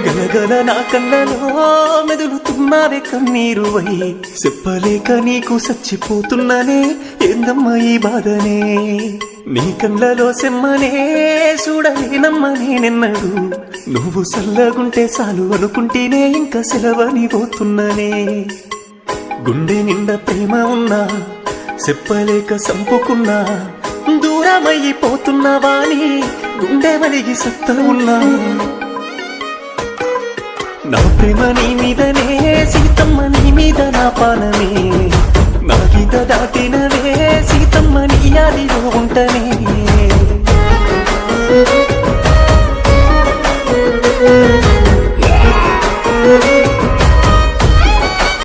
గలగల నా కళ్ళలో మెదులుతున్నావే కన్నీరువై, చెప్పలేక నీకు చచ్చిపోతున్నానే ఏందమ్మా ఈ బాధనే. నీ కళ్ళలో సెమ్మనే చూడలేనమ్మా నేనెన్నడు, నువ్వు సల్లగుంటే చాలు అనుకుంటేనే ఇంకా సెలవని పోతున్నానే. గుండె నిండా ప్రేమ ఉన్నా చెప్పలేక సంపుకున్నా, దూరమైపోతున్నావా అని గుండె వలిగి సత్త ఉన్నా. నా ప్రేమ నీ మీదనే సీతమ్మ, నీ మీద నా పానమే, నా గీత దాటినవే సీతమ్మ నీ యాదిలో